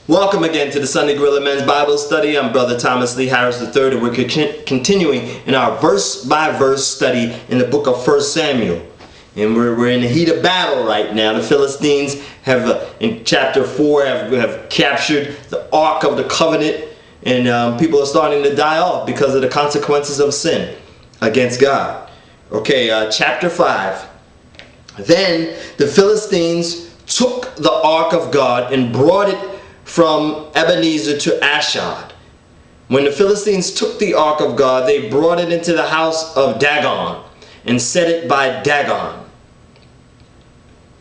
Welcome again to the SundayGorilla Men's Bible Study. I'm Brother Thomas Lee Harris III, and we're continuing in our verse-by-verse study in the book of 1 Samuel. And we're in the heat of battle right now. The Philistines have, in chapter 4, have captured the Ark of the Covenant, and people are starting to die off because of the consequences of sin against God. Okay, chapter 5. Then the Philistines took the Ark of God and brought it from Ebenezer to Ashdod. When the Philistines took the Ark of God, they brought it into the house of Dagon and set it by Dagon.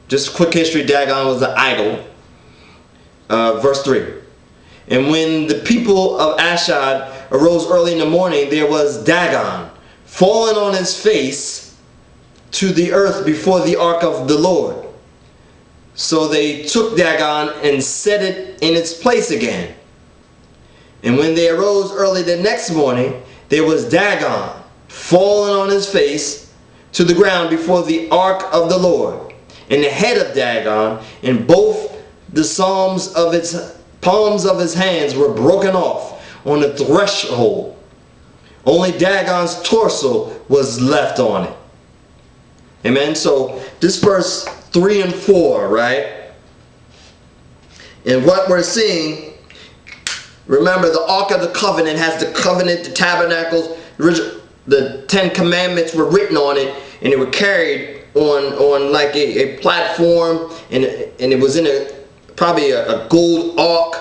Just quick history, Dagon was an idol. Verse 3. And when the people of Ashdod arose early in the morning, there was Dagon fallen on his face to the earth before the ark of the Lord. So they took Dagon and set it in its place again. And when they arose early the next morning, there was Dagon fallen on his face to the ground before the ark of the Lord. And the head of Dagon and both the palms of his hands were broken off on the threshold. Only Dagon's torso was left on it. Amen. So this verse 3 and 4, right? And what we're seeing, remember, the Ark of the Covenant has the covenant, the tabernacles, the 10 commandments were written on it, and they were carried on like a platform, and it was in probably a gold ark,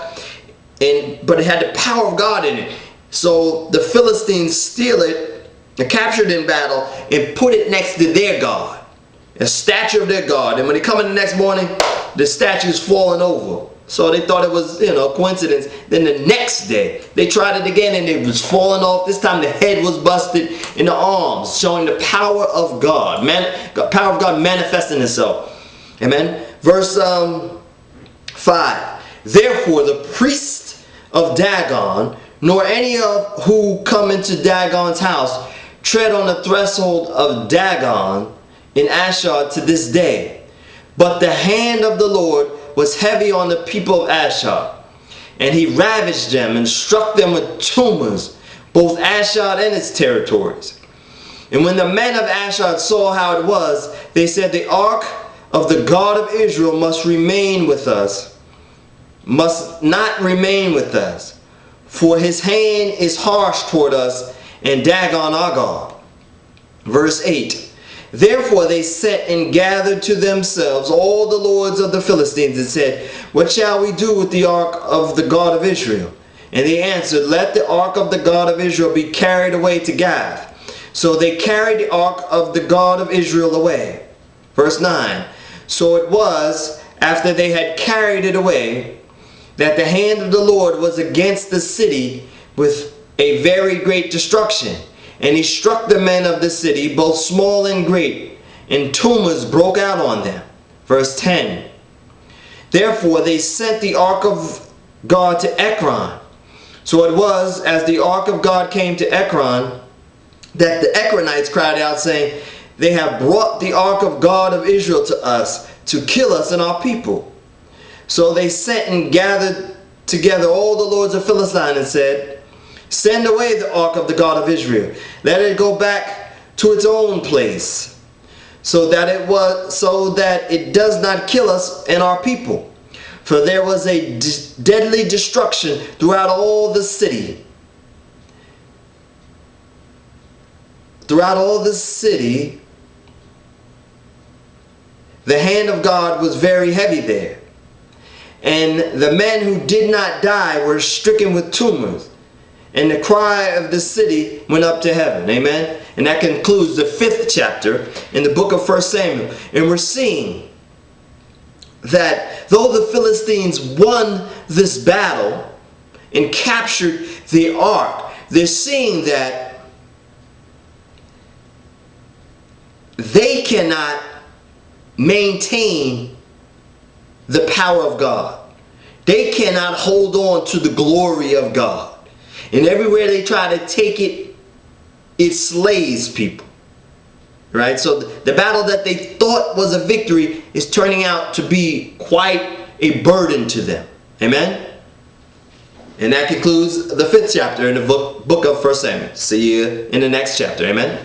but it had the power of God in it. So the Philistines steal it, and captured it in battle, and put it next to their God, a statue of their God. And when they come in the next morning, the statue's fallen over. So they thought it was, coincidence. Then the next day, they tried it again, and it was falling off. This time the head was busted in the arms, showing the power of God. Power of God manifesting itself. Amen. Verse 5. Therefore the priest of Dagon, nor any of who come into Dagon's house, tread on the threshold of Dagon in Ashdod to this day. But the hand of the Lord was heavy on the people of Ashdod, and he ravaged them and struck them with tumors, both Ashdod and its territories. And when the men of Ashdod saw how it was, they said, the ark of the God of Israel must not remain with us, for his hand is harsh toward us, and Dagon our God. Verse 8. Therefore they sent and gathered to themselves all the lords of the Philistines and said, what shall we do with the ark of the God of Israel? And they answered, let the ark of the God of Israel be carried away to Gath. So they carried the ark of the God of Israel away. Verse 9. So it was, after they had carried it away, that the hand of the Lord was against the city with a very great destruction. And he struck the men of the city, both small and great, and tumors broke out on them. Verse 10. Therefore they sent the ark of God to Ekron. So it was, as the ark of God came to Ekron, that the Ekronites cried out, saying, they have brought the ark of God of Israel to us, to kill us and our people. So they sent and gathered together all the lords of Philistine and said, send away the ark of the God of Israel. Let it go back to its own place, so that it does not kill us and our people. For there was a deadly destruction throughout all the city. Throughout all the city, the hand of God was very heavy there. And the men who did not die were stricken with tumors. And the cry of the city went up to heaven. Amen. And that concludes the 5th chapter in the book of 1 Samuel. And we're seeing that though the Philistines won this battle and captured the ark, they're seeing that they cannot maintain the power of God. They cannot hold on to the glory of God. And everywhere they try to take it, it slays people. Right? So the battle that they thought was a victory is turning out to be quite a burden to them. Amen? And that concludes the 5th chapter in the book of 1 Samuel. See you in the next chapter. Amen.